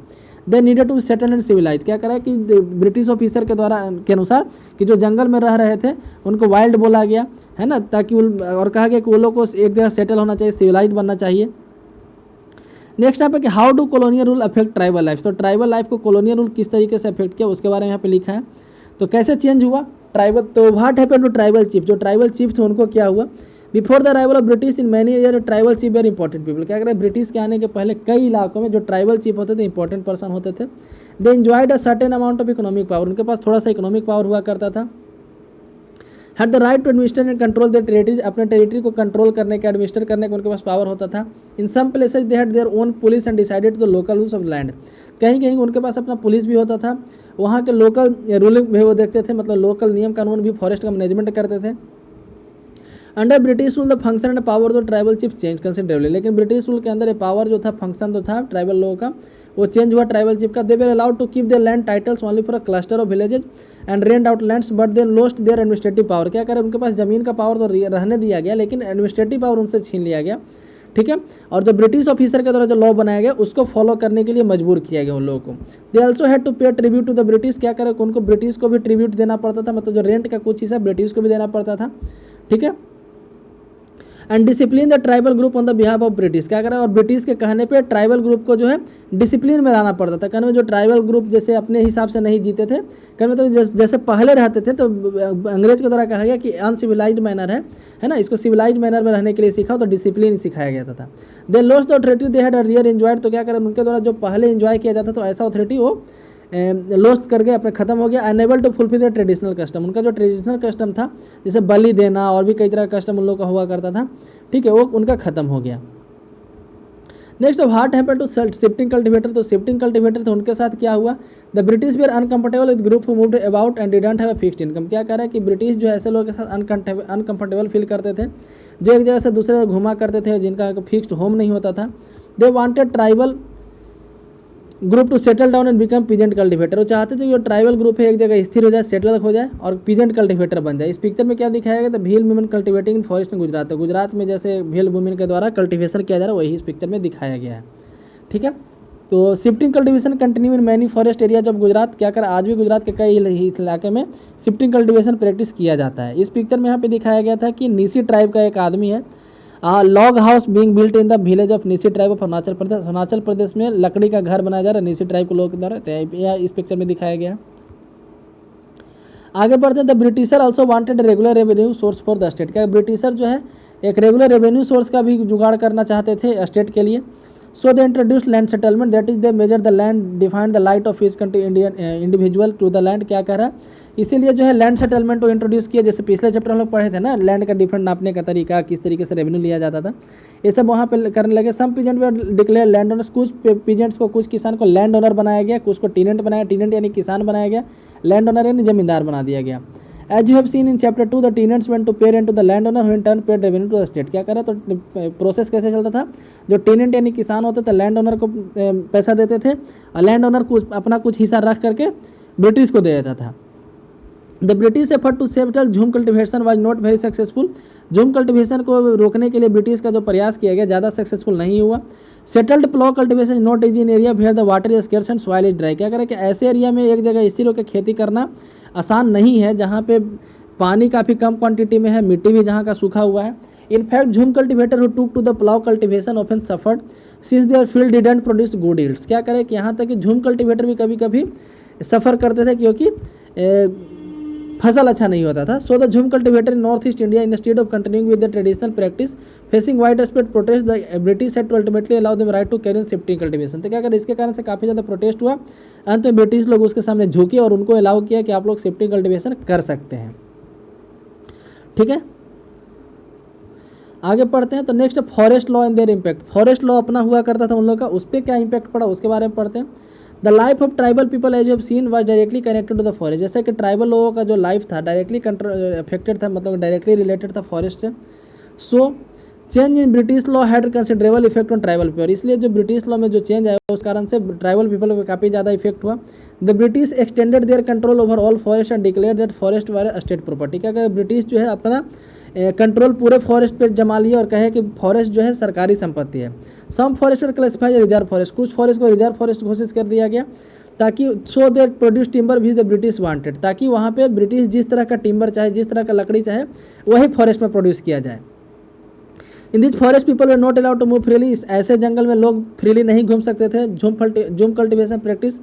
They needed to settle and civilise. क्या करा कि ब्रिटिश ऑफिसर के द्वारा के अनुसार कि जो जंगल में रह रहे थे उनको वाइल्ड बोला गया है ना, ताकि और कहा गया कि वो लोग को एक जगह सेटल होना चाहिए, सिविलाइज बनना चाहिए। नेक्स्ट यहाँ पे कि how do colonial rule affect tribal life. तो ट्राइबल लाइफ को कॉलोनियल रूल किस तरीके से अफेक्ट किया उसके बारे में यहाँ पे लिखा है। तो कैसे चेंज हुआ ट्राइबल, तो what happened to tribal chief, जो ट्राइबल चीफ थे उनको क्या हुआ। Before the arrival of British in many area tribal chief very important people. क्या करें, ब्रिटिश के आने के पहले कई इलाकों में जो ट्राइबल चीफ होते थे इंपॉर्टेंट पर्सन होते थे। They enjoyed a certain amount of economic power, उनके पास थोड़ा सा इकोनॉमिक पावर हुआ करता था। Had the right to administer and control their territories, अपने टेरिटरी को कंट्रोल करने का, एडमिनिस्टर करने का उनके पास पावर होता था। In some places they had their own police and decided the local rules of land, कहीं कहीं उनके पास अपना पुलिस भी होता था, वहाँ के लोकल रूलिंग भी वो देखते थे, मतलब लोकल नियम कानून भी फॉरेस्ट का मैनेजमेंट करते थे। Under British rule the function and power जो ट्राइबल चीफ चेंज कंसिडरेबली, लेकिन ब्रिटिश रूल के अंदर ये पावर जो था, फंक्शन जो था ट्राइबल लोगों का, वो चेंज हुआ ट्राइबल चीफ का। They were allowed to keep their land titles only for a cluster of villages and rent out lands but then lost their administrative power. क्या करें, उनके पास जमीन का पावर तो रहने दिया गया, लेकिन एडमिनिस्ट्रेटिव पावर उनसे छीन लिया गया, ठीक है। और जो ब्रिटिश ऑफिसर के द्वारा जो लॉ बनाया गया उसको फॉलो करने के लिए मजबूर किया गया उन लोगों को। दे ऑल्सो हैड टू पे ट्रिब्यूट टू द ब्रिटिश, क्या करें, उनको ब्रिटिश को भी ट्रिब्यूट देना पड़ता था, मतलब जो रेंट का कुछ हिस्सा ब्रिटिश को भी देना पड़ता था, ठीक है। And discipline the tribal group on the behalf of British, क्या करा, और ब्रिटिश के कहने पे ट्राइबल ग्रुप को जो है डिसिप्लिन में लाना पड़ता था। कहने में जो ट्राइबल ग्रुप जैसे अपने हिसाब से नहीं जीते थे, कहने में तो जैसे पहले रहते थे, तो अंग्रेज के द्वारा कहा गया कि अनसिविलाइज्ड मैनर है ना, इसको सिविलाइज्ड मैनर में रहने के लिए सिखाओ, तो डिसिप्लिन सिखाया गया था। They lost the authority they had earlier enjoyed, तो क्या करें, उनके द्वारा जो पहले एंजॉय किया जाता, तो ऐसा ऑथोरिटी वो लॉस्ट कर गए, अपने खत्म हो गया। Unable to fulfil the traditional custom, उनका जो ट्रेडिशनल कस्टम था, जैसे बलि देना और भी कई तरह का कस्टम उन लोग का हुआ करता था, ठीक है, वो उनका खत्म हो गया। Next what happened to shifting cultivator, तो शिफ्टिंग कल्टिवेटर थे उनके साथ क्या हुआ। The British we are uncomfortable with group who moved about and didn't have a fixed income. क्या कह रहा है कि ब्रिटिश जो ऐसे लोगों के साथ अनकंफर्टेबल फील करते थे, जो एक जगह से दूसरे जगह घुमा करते थे, जिनका फिक्स्ड होम नहीं होता था। They wanted tribal group to settle down and become peasant cultivator, वो चाहते थे कि जो ट्राइबल ग्रुप है एक जगह स्थिर हो जाए, सेटल हो जाए और पीजेंट कल्टिवेटर बन जाए। इस पिक्चर में क्या दिखाया गया था, भील वुमेन कल्टिवेटिंग इन फॉरेस्ट इन गुजरात, तो गुजरात में जैसे भील वुमेन के द्वारा कल्टिवेशन किया जा रहा है वही इस पिक्चर में दिखाया गया है, ठीक है। तो shifting cultivation continue in many forest areas of Gujarat, क्या कर आज भी गुजरात के कई इलाके में शिफ्टिंग कल्टिवेशन प्रैक्टिस किया जाता है। इस पिक्चर में यहाँ पे दिखाया गया था कि नीसी ट्राइब का एक आदमी है, log house being built in the village of Nyishi tribe of Arunachal Pradesh, Arunachal Pradesh में लकड़ी का घर बनाया जा रहा है नीसी ट्राइब के लोग के द्वारा, इस पिक्चर में दिखाया गया। आगे बढ़ते हैं, the britisher also wanted regular revenue source for the state, क्या ब्रिटिशर जो है एक रेगुलर रेवेन्यू सोर्स का भी जुगाड़ करना चाहते थे स्टेट के लिए। So they introduce land settlement, that is they measure the land defined the right of each individual to the land, क्या कह रहा है, इसीलिए जो है लैंड सेटलमेंट को इंट्रोड्यूस किया। जैसे पिछले चैप्टर हम लोग पढ़े थे ना, लैंड का डिफरेंट नापने का तरीका, किस तरीके से रेवेन्यू लिया जाता था, ये सब वहाँ पे करने लगे। सम पीजेंट वे डिक्लेयर लैंड ओनर्स, कुछ पीजेंट्स को, कुछ किसान को लैंड ओनर बनाया गया, कुछ को टीनेंट बनाया, टीनेंट यानी किसान बनाया गया, लैंड ओनर यानी जमींदार बना दिया गया। As you have seen in chapter 2 the tenants went to pay rent to the land owner who in turn paid revenue to the state, क्या करा, तो प्रोसेस कैसे चलता था, जो टीनेंट यानी किसान होते थे लैंड ओनर को पैसा देते थे और लैंड ओनर को अपना कुछ हिस्सा रख करके ब्रिटिश को दे देता था। The British effort to settle jhum cultivation was not very successful, jhum cultivation को रोकने के लिए ब्रिटिश का जो प्रयास किया गया ज़्यादा सक्सेसफुल नहीं हुआ। Settled plough cultivation not easy in area where the water is scarce and soil is dry, क्या करें कि ऐसे एरिया में एक जगह स्थिर होकर खेती करना आसान नहीं है, जहाँ पे पानी काफ़ी कम क्वांटिटी में है, मिट्टी भी जहाँ का सूखा हुआ है। In fact jhum cultivator who took to the plough cultivation often suffered since their field didn't produce good yields, क्या करें कि यहाँ तक कि झूम कल्टिवेटर भी कभी कभी सफ़र करते थे क्योंकि फसल अच्छा नहीं होता था। So the jhum cultivator in north east India instead of continuing with the traditional practice facing wide spread protest the British had to ultimately allow them right to carry shifting cultivation, तो क्या करें, इसके कारण से काफ़ी ज़्यादा प्रोटेस्ट हुआ, अंत में ब्रिटिश लोग उसके सामने झुके और उनको अलाउ किया कि आप लोग शिफ्टिंग कल्टिवेशन कर सकते हैं, ठीक है। आगे पढ़ते हैं, तो next forest law and there impact, forest law अपना हुआ करता था उन लोग का, उस पर क्या इम्पैक्ट पड़ा उसके बारे में पढ़ते हैं। The life of tribal people as you have seen was directly connected to the forest, जैसे कि ट्राइबल लोगों का जो लाइफ था डायरेक्टली अफेक्टेड था, मतलब डायरेक्टली रिलेटेड था फॉरेस्ट से। So change in British law had considerable effect on tribal people, इसलिए जो ब्रिटिश लॉ में जो चेंज आया उस कारण से ट्राइबल पीपल को काफ़ी ज़्यादा इफेक्ट हुआ। The British extended their control over all forest and declare that forest were state property, क्या कहते ब्रिटिश जो है अपना कंट्रोल पूरे फॉरेस्ट पे जमा लिया और कहे कि फॉरेस्ट जो है सरकारी संपत्ति है। सम फॉरेस्ट पर क्लासिफाई रिजर्व फॉरेस्ट, कुछ फॉरेस्ट को रिजर्व फॉरेस्ट घोषित कर दिया गया ताकि so they produce timber which the British wanted, ताकि वहाँ पे ब्रिटिश जिस तरह का टिम्बर चाहे, जिस तरह का लकड़ी चाहे, वही फॉरेस्ट में प्रोड्यूस किया जाए। In this forest people were not allowed to move freely, इस ऐसे जंगल में लोग फ्रीली नहीं घूम सकते थे, झूम कल्टिवेशन प्रैक्टिस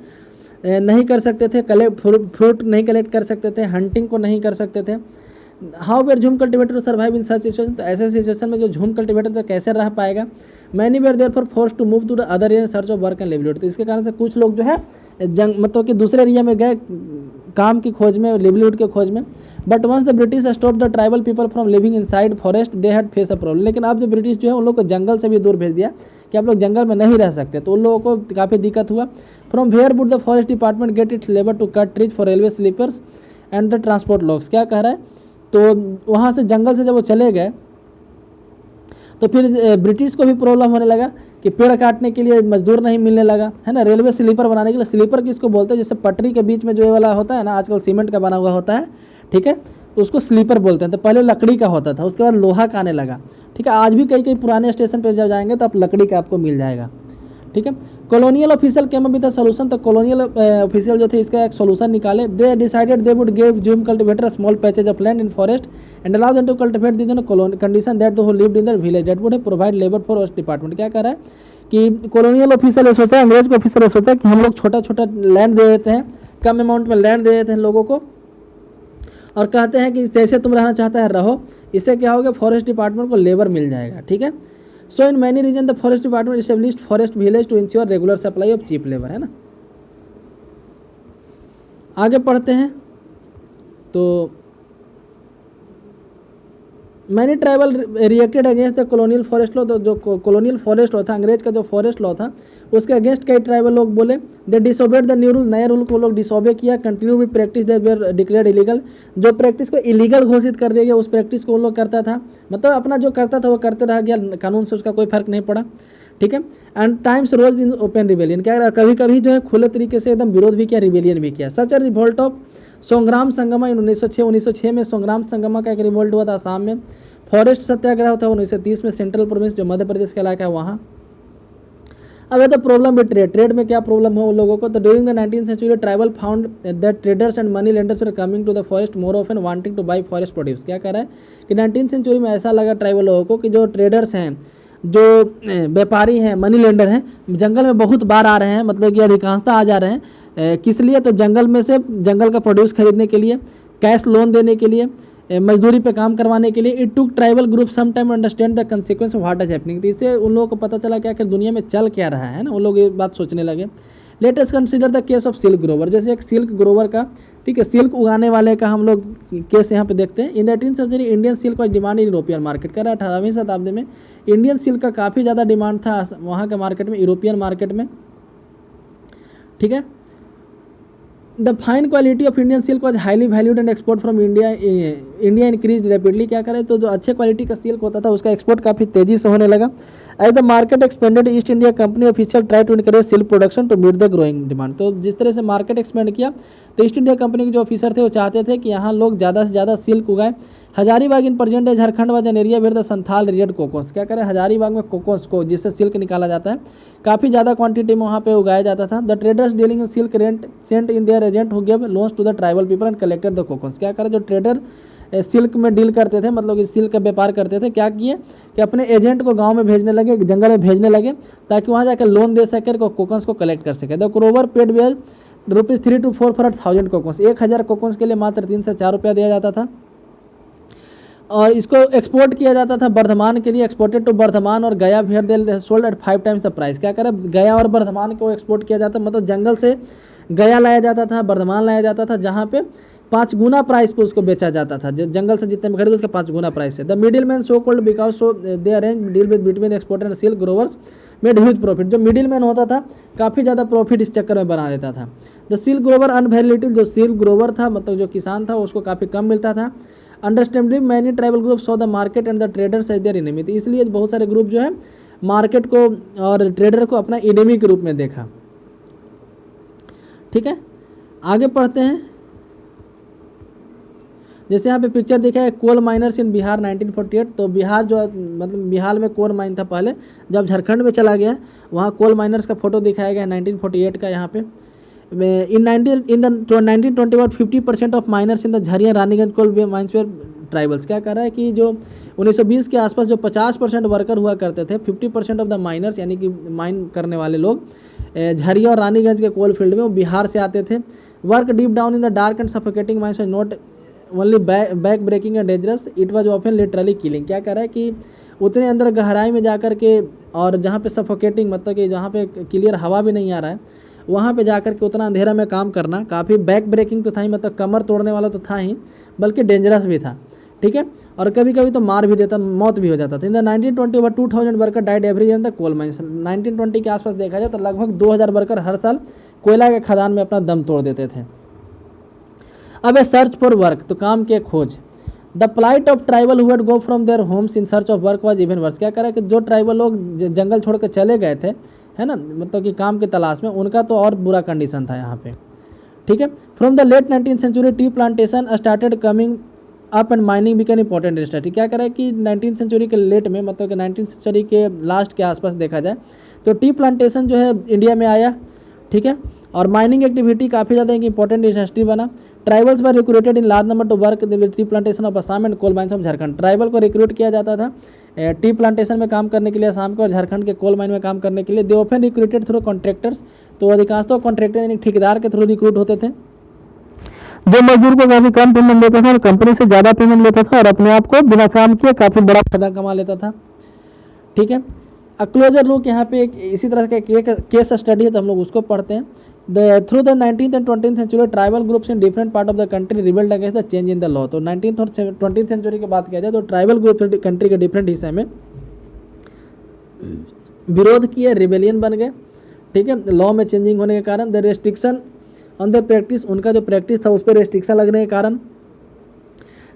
नहीं कर सकते थे, फ्रूट नहीं कलेक्ट कर सकते थे, हंटिंग को नहीं कर सकते थे। How were jhum cultivator to survive in such situation, तो ऐसे सिचुएशन में जो झूम कल्टिवेटर तो कैसे रह पाएगा। Many were therefore force to move to the other area search of work and livelihood, तो इसके कारण से कुछ लोग जो है मतलब कि दूसरे एरिया में गए काम की खोज में, लिवलीहुड के खोज में। But once the British stop the tribal people from living inside forest they had face a problem, लेकिन अब जो ब्रिटिश जो है उन लोग को जंगल से भी दूर भेज दिया कि आप लोग जंगल में नहीं रह सकते, तो उन लोगों को काफ़ी दिक्कत हुआ। From where would the forest department get it labour to cut trees for railway sleepers and the transport logs, क्या कह रहा है, तो वहाँ से जंगल से जब वो चले गए तो फिर ब्रिटिश को भी प्रॉब्लम होने लगा कि पेड़ काटने के लिए मजदूर नहीं मिलने लगा, है ना। रेलवे स्लीपर बनाने के लिए, स्लीपर किसको बोलते हैं, जैसे पटरी के बीच में जो ये वाला होता है ना, आजकल सीमेंट का बना हुआ होता है, ठीक है, उसको स्लीपर बोलते हैं। तो पहले लकड़ी का होता था, उसके बाद लोहा का आने लगा, ठीक है। आज भी कई कई पुराने स्टेशन पर जब जाएंगे तो आप लकड़ी का आपको मिल जाएगा, ठीक है। Colonial official came up with the solution, तो कॉलोनियल ऑफिशियल जो थे इसका एक सॉल्यूशन निकाले। They decided they would give jhum cultivator small patches of land in forest and allow them to cultivate the condition that who lived in the village that would provide labour for forest department. क्या कह रहा है कि colonial officer ये सोचा है, अंग्रेज को ऑफिसर ये सोचा है कि हम लोग छोटा छोटा लैंड दे देते हैं, कम अमाउंट में लैंड दे देते हैं लोगों को, और कहते हैं कि जैसे तुम रहना चाहता है रहो। इससे क्या होगा, फॉरेस्ट डिपार्टमेंट को लेबर मिल जाएगा, ठीक है। So in many region the forest department established forest village to ensure regular supply of cheap labour, है ना। आगे पढ़ते हैं तो many tribal reacted against the colonial forest law, तो जो कॉलोनियल फॉरेस्ट लॉ था, अंग्रेज का जो फॉरेस्ट लॉ था, उसके अगेंस्ट कई ट्राइबल लोग बोले। They disobeyed the new rule, नए रूल को लोग डिसोबे किया। Continue with practice that were declared illegal, जो प्रैक्टिस को इलीगल घोषित कर दिया गया उस प्रैक्टिस को उन लोग करता था, मतलब अपना जो करता था वो करते रह गया, कानून से उसका कोई फर्क नहीं पड़ा, ठीक है। And times rose in open rebellion, क्या कभी कभी जो है खुले तरीके से एकदम विरोध भी किया, रिवेलियन भी किया। सच अ रिवोल्ट ऑफ संग्राम संगमा इन 1906 में संग्राम संगमा का एक रिवोल्ट हुआ था असम में। फॉरेस्ट सत्याग्रह होता है 1930 में सेंट्रल प्रोविंस जो मध्य प्रदेश का इलाका है वहाँ। अब है तो प्रॉब्लम भी ट्रेड में क्या प्रॉब्लम हो उन लोगों को, तो during the 19th century tribal found that traders and money lenders were coming to the forest more often wanting to buy forest produce. क्या कह रहा है कि 19th सेंचुरी में ऐसा लगा ट्राइबल लोगों को कि जो ट्रेडर्स हैं, जो व्यापारी हैं, मनी लेंडर हैं, जंगल में बहुत बार आ रहे हैं, मतलब कि अधिकांशतः आ जा रहे हैं। किस लिए, तो जंगल में से जंगल का प्रोड्यूस खरीदने के लिए, कैश लोन देने के लिए, मजदूरी पे काम करवाने के लिए। It took tribal group some time understand the consequence of what is happening, तो इससे उन लोगों को पता चला क्या कि दुनिया में चल क्या रहा है ना, उन लोग ये बात सोचने लगे। Let us consider the case of silk Grover, जैसे एक सिल्क ग्रोवर का, ठीक है, सिल्क उगाने वाले का हम लोग केस यहाँ पे देखते हैं। In the 18th century Indian silk was demand in European market, कह रहा है 18वीं शताब्दी में इंडियन सिल्क का काफ़ी ज़्यादा डिमांड था वहाँ के मार्केट में, यूरोपियन मार्केट में, ठीक है। The fine quality of Indian silk was highly valued and export from India increase rapidly. क्या करें, तो जो अच्छे क्वालिटी का सिल्क होता था उसका एक्सपोर्ट काफ़ी तेजी से होने लगा। As the market expanded East India Company official try to encourage silk production to meet the growing demand, तो जिस तरह से मार्केट एक्सपेंड किया तो ईस्ट इंडिया कंपनी के जो ऑफिसर थे वो चाहते थे कि यहाँ लोग ज़्यादा से ज़्यादा सिल्क उगाए। हजारीबाग इन प्रेजेंट है Jharkhand was an area where the Santhal reared cocoons, क्या करें, हजारीबाग में कोकोस को जिससे सिल्क निकाला जाता है काफ़ी ज़्यादा क्वांटिटी में वहाँ पे उगाया जाता था। The traders dealing in silk rent sent in their agent who give loans to the tribal people and collected the cocoons. क्या करें, जो ट्रेडर सिल्क में डील करते थे, मतलब कि सिल्क का व्यापार करते थे, क्या किए कि अपने एजेंट को गांव में भेजने लगे, जंगल में भेजने लगे, ताकि वहाँ जाकर लोन दे सके, कोकोस को कलेक्ट कर सके। The grower paid were ₹3 to 4 for 1000 cocoons, 1000 cocoons के लिए मात्र 3 से 4 रुपया दिया जाता था। और इसको एक्सपोर्ट किया जाता था बर्धमान के लिए, एक्सपोर्टेड टू बर्धमान और Gaya where they sold at 5 times the price. क्या करें, गया और बर्धमान को एक्सपोर्ट किया जाता, मतलब जंगल से गया लाया जाता था, बर्धमान लाया जाता था, जहाँ पे 5 गुना प्राइस पे उसको बेचा जाता था। जंगल से जितने में खरीदो उसके 5 गुना प्राइस है। The middle man so called because so they arrange deal with between exporter and silk growers made huge profit, जो मिडिल मैन होता था काफ़ी ज़्यादा प्रॉफिट इस चक्कर में बना लेता था। द सिल्क ग्रोवर अनवेरी, जो सिल्क ग्रोवर था मतलब जो किसान था उसको काफ़ी कम मिलता था। Understanding many tribal group saw the market and the traders as their enemy, तो इसलिए बहुत सारे ग्रुप जो है मार्केट को और ट्रेडर को अपना एनिमी के रूप में देखा। ठीक है, आगे पढ़ते हैं। जैसे यहाँ पे पिक्चर दिखा है कोल माइनर्स इन बिहार 1948, तो बिहार जो मतलब बिहार में कोल माइन था पहले, जब झारखंड में चला गया वहाँ कोल माइनर्स का फोटो दिखाया गया 1948 का। यहाँ पे in 1921 50% of miners in the Jharia Raniganj coal mines were tribals. क्या कह रहा है कि जो 1920 के आसपास जो 50% वर्कर हुआ करते थे, 50% ऑफ द माइनर्स यानी कि माइन करने वाले लोग झरिया और रानीगंज के कोल फील्ड में वो बिहार से आते थे। Work deep down in the dark and suffocating mines was not only back breaking and dangerous, it was often literally killing. क्या कह रहा है कि उतने अंदर गहराई में जा कर के और जहाँ पे सफोकेटिंग मतलब कि जहाँ पे क्लियर हवा भी नहीं आ रहा है वहाँ पे जा कर के उतना अंधेरा में काम करना काफ़ी बैक ब्रेकिंग तो था ही, मतलब कमर तोड़ने वाला तो था ही, बल्कि डेंजरस भी था। ठीक है, और कभी कभी तो मार भी देता, मौत भी हो जाता था। In the 1920 over 2000 worker died every year in the coal mines. 1920 के आसपास देखा जाए तो लगभग 2000 वर्कर हर साल कोयला के खदान में अपना दम तोड़ देते थे। अब ए सर्च फॉर वर्क, तो काम के खोज। The plight of tribal who had go from their homes in search of work was even worse. क्या कह रहा है कि जो ट्राइबल लोग जंगल छोड़ के चले गए थे, है ना, मतलब कि काम की तलाश में, उनका तो और बुरा कंडीशन था यहाँ पे। ठीक है, from the late 19th century tea plantation started coming up and mining become important industry. क्या कह रहा है कि 19th सेंचुरी के लेट में, मतलब कि 19th सेंचुरी के लास्ट के आसपास देखा जाए तो टी प्लांटेशन जो है इंडिया में आया। ठीक है, और माइनिंग एक्टिविटी काफ़ी ज़्यादा एक इंपॉर्टेंट इंडस्ट्री बना। Tribals were recruited in large number to work the tea plantation of Assam and coal mines of Jharkhand. Tribal को रिक्रूट किया जाता था टी प्लांटेशन में काम करने के लिए, असम के और झारखंड के कोल माइन में काम करने के लिए। They often recruited through contractors, तो अधिकांश तो कॉन्ट्रैक्टर यानी ठेकेदार के थ्रू रिक्रूट होते थे, जो मजदूर को काफ़ी कम पेमेंट लेता था और कंपनी से ज़्यादा पेमेंट लेता था और अपने आप को बिना काम किए काफ़ी बड़ा फायदा कमा लेता था। ठीक है, क्लोजर लुक यहाँ पे एक इसी तरह का केस स्टडी है, तो हम लोग उसको पढ़ते हैं। Through the 19th and 20th century tribal groups in different part of the country rebelled against the change in the law. तो 19th और 20th सेंचुरी की बात किया जाए तो ट्राइबल ग्रुप कंट्री के डिफरेंट हिस्से में विरोध किए, रिबेलियन बन गए। ठीक है, लॉ में चेंजिंग होने के कारण। The restriction on the practice, उनका जो प्रैक्टिस था उस पर रेस्ट्रिक्शन लगने के कारण,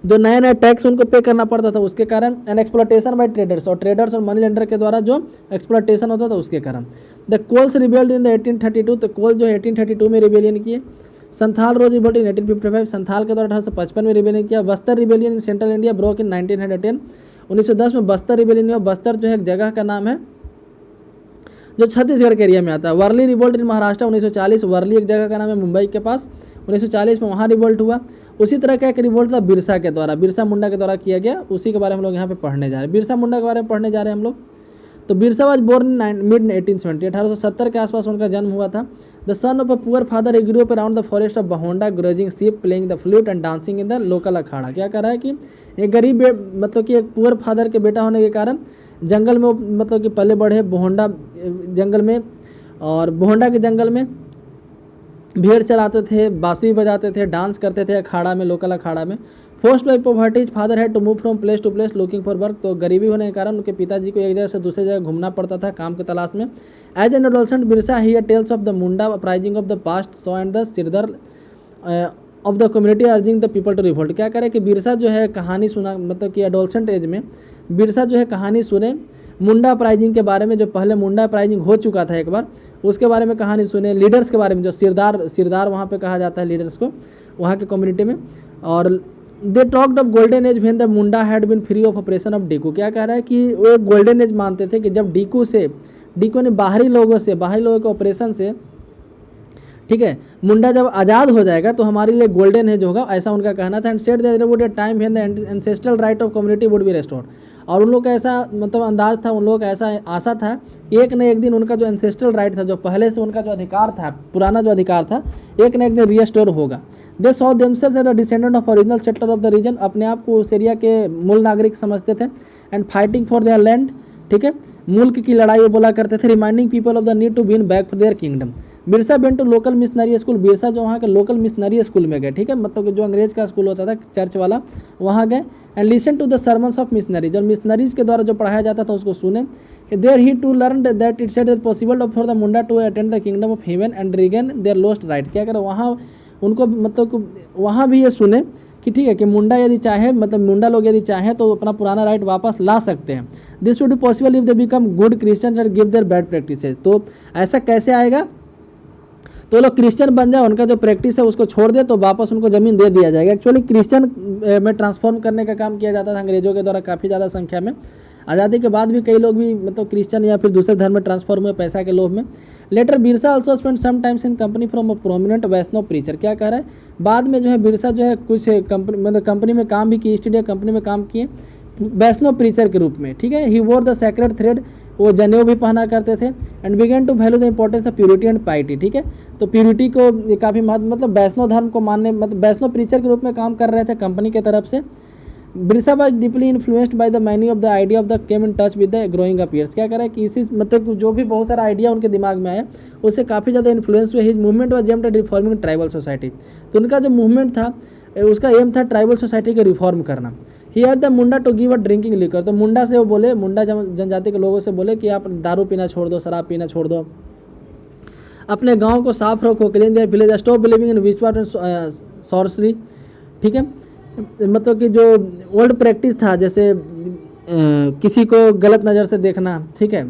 जो नया नया टैक्स उनको पे करना पड़ता था उसके कारण। एंड एक्सप्लॉटेशन बाय ट्रेडर्स, और ट्रेडर्स और मनी लेंडर के द्वारा जो एक्सप्लॉटेशन होता था उसके कारण। The Kols rebelled in the 1832, तो कोल जो 1832 में रिबेलियन किए। Santhal rose revolt in 1855, Santhal के द्वारा 1855 में रिबेलियन किया। Bastar rebellion in central India broke in 1910, 1910 में बस्तर रिबेलियन हुआ। बस्तर जो है एक जगह का नाम है जो छत्तीसगढ़ के एरिया में आता है। वर्ली रिवोल्ट इन महाराष्ट्र 1940, वर्ली एक जगह का नाम है मुंबई के पास, 1940 में वहाँ रिवोल्ट हुआ। उसी तरह का एक रिवोल्ट था बिरसा के द्वारा, बिरसा मुंडा के द्वारा किया गया, उसी के बारे में हम लोग यहाँ पे पढ़ने जा रहे हैं। बिरसा मुंडा के बारे में पढ़ने जा रहे हैं हम लोग। तो Birsa was born in mid 1870, 1870 के आसपास उनका जन्म हुआ था। The son of a poor father he grew up around the forest of Bohonda grazing sheep playing the flute and dancing in the local akhara. क्या कह रहा है कि एक गरीब मतलब कि एक पुअर फादर के बेटा होने के कारण जंगल में मतलब कि पले बढ़े बोहोंडा जंगल में, और बोहोंडा के जंगल में भेड़ चराते थे, बांसुरी बजाते थे, डांस करते थे अखाड़ा में, लोकल अखाड़ा में। Forced by poverty father had to move from place to place looking for work, तो गरीबी होने के कारण उनके पिताजी को एक जगह से दूसरी जगह घूमना पड़ता था काम की तलाश में। As an adolescent Birsa hear tales of the Munda uprisings of the past saw and the sirdar of the community urging the people to revolt. क्या करे कि बिरसा जो है कहानी सुना, मतलब कि एडोलसेंट एज में बिरसा जो है कहानी सुने मुंडा अपराइजिंग के बारे में, जो पहले मुंडा अपराइजिंग हो चुका था एक बार, उसके बारे में कहानी सुने। लीडर्स के बारे में, जो सिरदार वहाँ पे कहा जाता है लीडर्स को वहाँ के कम्युनिटी में। और they talked of golden age when the Munda had been free of oppression of diku. क्या कह रहा है कि वो एक गोल्डन एज मानते थे कि जब डीकू ने बाहरी लोगों के ऑपरेशन से, ठीक है, मुंडा जब आज़ाद हो जाएगा तो हमारे लिए गोल्डन एज होगा, ऐसा उनका कहना था। And said there would a time when the ancestral right of community would be restored. और उन लोग का ऐसा मतलब अंदाज था, उन लोगों का ऐसा आशा था कि एक न एक दिन उनका जो एंसेस्ट्रल राइट था, जो पहले से उनका जो अधिकार था, पुराना जो अधिकार था, एक न एक दिन रिस्टोर होगा। They saw themselves as a descendant of original settler of the region, अपने आप को उस एरिया के मूल नागरिक समझते थे। And fighting for their land, ठीक है, मुल्क की लड़ाई वो बोला करते थे। Reminding people of the need to win back for their kingdom. Birsa been to local missionary school, Birsa जो वहाँ के लोकल मिशनरी स्कूल में गए, ठीक है, मतलब कि जो अंग्रेज का स्कूल होता था चर्च वाला, वहाँ गए। And listen to the sermons of missionary, जो मिशनरीज के द्वारा जो पढ़ाया जाता था उसको सुने। There he to learn that it said possible for the Munda to attend the kingdom of heaven and regain their lost right. क्या करें वहाँ उनको, मतलब वहाँ भी ये सुने कि ठीक है कि मुंडा यदि चाहे, मतलब मुंडा लोग यदि चाहें तो अपना पुराना राइट वापस ला सकते हैं। This would be possible if they become good Christian and give their bad practices. तो ऐसा कैसे आएगा? तो लोग क्रिश्चियन बन जाए, उनका जो प्रैक्टिस है उसको छोड़ दे तो वापस उनको ज़मीन दे दिया जाएगा। एक्चुअली क्रिश्चियन में ट्रांसफॉर्म करने का काम किया जाता था अंग्रेजों के द्वारा काफ़ी ज़्यादा संख्या में। आज़ादी के बाद भी कई लोग भी मतलब क्रिश्चियन या फिर दूसरे धर्म में ट्रांसफॉर्म हुए पैसा के लोभ में। Later Birsa also spend some times in company from a prominent Vaishnav preacher. क्या कह रहा है, बाद में जो है बिरसा जो है कुछ कंपनी मतलब कंपनी में काम भी किए, ईस्ट इंडिया कंपनी में काम किए वैष्णव प्रीचर के रूप में, ठीक है। ही वोर द सेक्रेड थ्रेड, वो जनेऊ भी पहना करते थे। And began to value the importance of purity and piety, ठीक है। तो प्यूरिटी को काफ़ी महत्व मतलब वैष्णव धर्म को मानने मतलब वैष्णव प्रीचर के रूप में काम कर रहे थे कंपनी की तरफ से। Birsa was deeply influenced by the many of the idea of the came in touch with the growing appears. क्या कह रहा है कि इसी मतलब जो भी बहुत सारा आइडिया उनके दिमाग में आया उससे काफ़ी ज़्यादा इन्फ्लुएंस हुए। His movement was aimed at reforming tribal society. तो उनका जो मूवमेंट था उसका एम था ट्राइबल सोसाइटी को रिफॉर्म करना। He had the Munda to give a drinking liquor. तो मुंडा से वो बोले, मुंडा जनजाति के लोगों से बोले कि आप दारू पीना छोड़ दो, शराब पीना छोड़ दो, अपने गांव को साफ रखो, clean the village, stop believing in विचवाट एंड सॉर्सरी, ठीक है। मतलब कि जो ओल्ड प्रैक्टिस था जैसे किसी को गलत नज़र से देखना, ठीक है।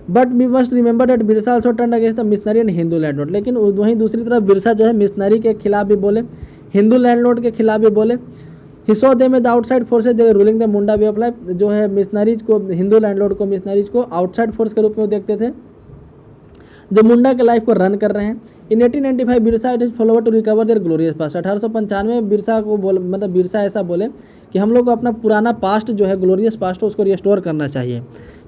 But we must remember that Birsa also turn against the missionary and Hindu landlord. लेकिन वहीं दूसरी तरफ बिरसा जो है मिशनरी के खिलाफ भी बोले, हिंदू लैंडलॉर्ड के खिलाफ भी बोले। He saw them as the outside forces they were ruling the Munda way of life. जो है मिशनरीज को, हिंदू लैंडलॉर्ड को, मिशनरीज को आउटसाइड फोर्स के रूप में देखते थे जो मुंडा के लाइफ को रन कर रहे हैं। In 1895 Birsa it is follower to recover their glorious past. 1895 में बिरसा को बोले मतलब बिरसा ऐसा बोले कि हम लोग को अपना पुराना पास्ट जो है ग्लोरियस पास्ट उसको रिस्टोर करना चाहिए।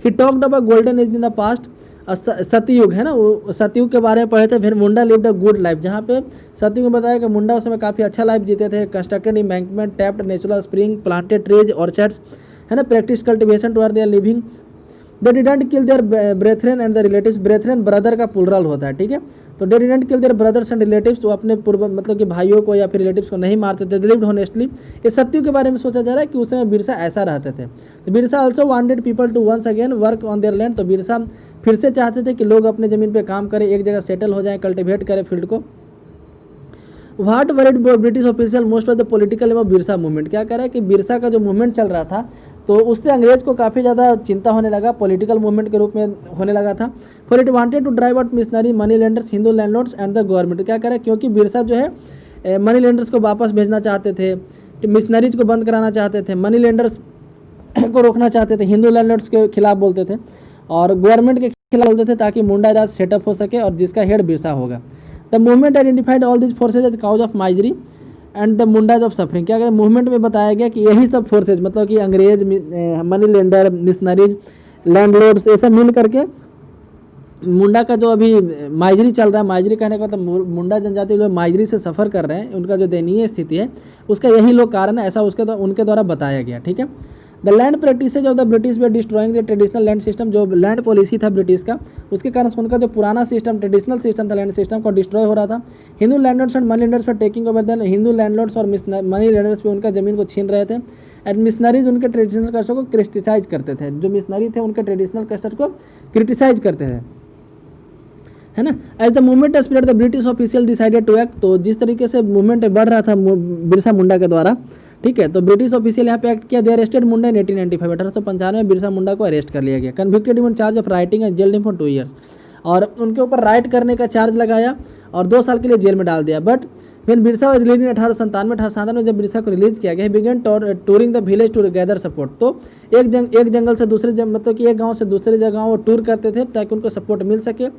He talked about golden age in the past, Satyug है ना, वो सतयुग के बारे में पढ़े थे। फिर मुंडा लिव्ड अ गुड लाइफ, जहाँ पे सतयुग में बताया कि मुंडा उस समय काफ़ी अच्छा लाइफ जीते थे। Constructed embankment, tapped natural spring, planted trees, orchards, है ना, practice cultivation to earn their living. They didn't kill their brethren and the relatives. Brethren brother का प्लूरल होता है, ठीक है। तो they didn't kill their brothers and relatives, वो अपने पूर्व मतलब कि भाइयों को या फिर रिलेटिव्स को नहीं मारते थे। They lived honestly. ये सत्यु के बारे में सोचा जा रहा है कि उस समय बिरसा ऐसा रहते थे। तो Birsa also wanted people to once again work on their land. तो बिरसा फिर से चाहते थे कि लोग अपने ज़मीन पे काम करें, एक जगह सेटल हो जाएं, कल्टिवेट करें फील्ड को। What worried British official most of the political of Birsa movement. क्या कह रहा है कि बिरसा का जो मूवमेंट चल रहा था तो उससे अंग्रेज को काफ़ी ज़्यादा चिंता होने लगा, पॉलिटिकल मूवमेंट के रूप में होने लगा था। For it wanted to drive out missionary, money lenders, Hindu landlords and the government. क्या कह रहा है क्योंकि बिरसा जो है मनी लेंडर्स को वापस भेजना चाहते थे, मिशनरीज को बंद कराना चाहते थे, मनी लेंडर्स को रोकना चाहते थे, हिंदू लैंडलॉर्ड्स के खिलाफ बोलते थे और गवर्नमेंट के खिलाफ बोलते थे ताकि मुंडा राज सेटअप हो सके और जिसका हेड बिरसा होगा। The movement identified all this forces as cause of misery and the Mundas of suffering. क्या कहते मूवमेंट में बताया गया कि यही सब फोर्सेज मतलब कि अंग्रेज, मनी लेंडर, मिशनरीज, लैंडलॉर्ड्स, ये सब मिल करके मुंडा का जो अभी माइजरी चल रहा है, माइजरी कहने का मतलब मुंडा जनजाति जो माइजरी से सफ़र कर रहे हैं, उनका जो दयनीय स्थिति है उसका यही लोग कारण है, ऐसा उनके द्वारा बताया गया, ठीक है। The land practices of the British way destroying the traditional land system. जो लैंड पॉलिसी था ब्रिटिश का, उसके कारण उनका जो पुराना सिस्टम, ट्रेडिशनल सिस्टम था लैंड सिस्टम, को डिस्ट्रॉय हो रहा था। Hindu landlords and money lenders for taking over the, Hindu landlords और मनी लेंडर्स पे उनका ज़मीन को छीन रहे थे। एंड मिशनरीज उनके ट्रेडिशनल कल्चर को क्रिटिसाइज करते थे, जो मिशनरी थे उनके ट्रेडिशनल कल्चर को क्रिटिसाइज करते थे, है ना। As the movement spread the British official decided to act. तो जिस तरीके से मूवमेंट बढ़ रहा था बिरसा मुंडा के द्वारा, ठीक है, तो ब्रिटिश ऑफिशियल यहाँ पे एक्ट किया। दे अरेस्टेड मुंडा इन 1895। 1895 में बिरसा मुंडा को अरेस्ट कर लिया गया। Convicted in charge of writing and gelled him for 2 years। और उनके ऊपर राइट करने का चार्ज लगाया और 2 साल के लिए जेल में डाल दिया। बट फिर बिरसा वाज रिलीज इन 1897 में जब बिरसा को रिलीज किया गया, began touring the village to gather support. तो एक जंगल से दूसरे मतलब कि एक गाँव से दूसरे जगह वो टूर करते थे ताकि उनको सपोर्ट मिल सके।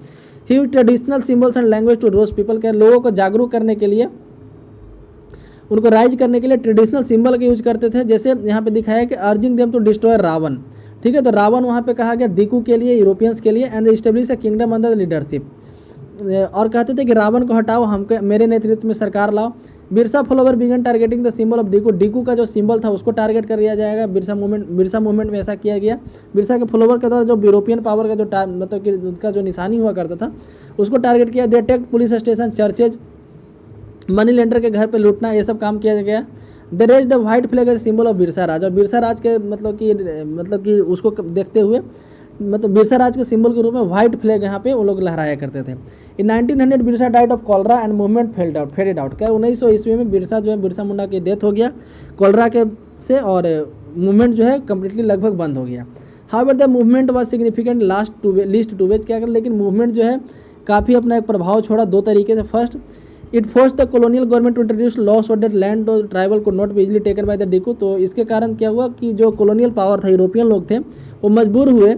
He used traditional symbols and language to rouse people. के लोगों को जागरूक करने के लिए, उनको राइज करने के लिए ट्रेडिशनल सिंबल का यूज करते थे। जैसे यहाँ पे दिखाया कि urging them to destroy Ravan, ठीक है। तो रावण वहाँ पे कहा गया दिकू के लिए, यूरोपियंस के लिए। And establish a kingdom under leadership. और कहते थे कि रावण को हटाओ, हमको मेरे नेतृत्व में सरकार लाओ। Birsa follower began targeting the symbol of डिकू। Diku का जो सिंबल था उसको टारगेट कर लिया जाएगा। बिरसा मूवमेंट में ऐसा किया गया। बिरसा के फॉलोवर के द्वारा जो यूरोपियन पावर का जो मतलब कि उनका जो निशानी हुआ करता था उसको टारगेट किया। They attacked police station, churches, money lender के घर पे लूटना, ये सब काम किया गया। The raise the white flag as symbol of Birsa Raj. और बिरसा राज के मतलब कि उसको देखते हुए मतलब बिरसा राज के सिंबल के रूप में व्हाइट फ्लैग यहाँ पे वो लोग लहराया करते थे। इन 1900 Birsa diet of cholera and movement faded out. क्या 1900 ईस्वी में बिरसा जो है, बिरसा मुंडा की डेथ हो गया कॉलरा के से और मूवमेंट जो है कम्प्लीटली लगभग बंद हो गया। However the movement was significant least two ways. क्या कर, लेकिन मूवमेंट जो है काफ़ी अपना एक प्रभाव छोड़ा दो तरीके से। First, it forced the colonial government to introduce law so that land और ट्राइबल को not be easily taken by the diku. तो इसके कारण क्या हुआ कि जो कॉलोनियल पावर था, यूरोपियन लोग थे, वो मजबूर हुए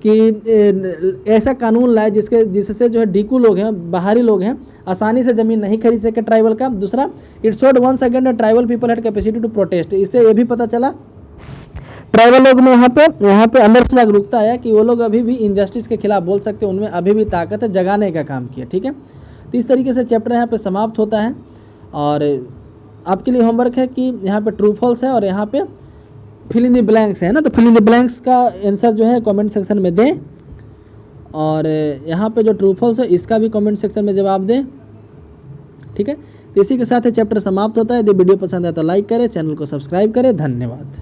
कि ऐसा कानून लाए जिससे जो है डिकू लोग हैं, बाहरी लोग हैं, आसानी से ज़मीन नहीं खरीद सके ट्राइबल का। दूसरा, it showed once again the tribal people had capacity to protest. इससे ये भी पता चला ट्राइबल लोग में यहाँ पे अंदर से जागरूकता आया कि वो लोग अभी भी इनजस्टिस के खिलाफ बोल सकते हैं, उनमें अभी भी ताकत है, जगाने का काम किया। ठीक है, तो इस तरीके से चैप्टर यहाँ पे समाप्त होता है। और आपके लिए होमवर्क है कि यहाँ पे ट्रू फॉल्स है और यहाँ पे फिल इन द ब्लैंक्स है ना, तो फिल इन द ब्लैंक्स का आंसर जो है कमेंट सेक्शन में दें, और यहाँ पे जो ट्रू फॉल्स है इसका भी कमेंट सेक्शन में जवाब दें। ठीक है, तो इसी के साथ चैप्टर समाप्त होता है। यदि वीडियो पसंद है तो लाइक करें, चैनल को सब्सक्राइब करें। धन्यवाद।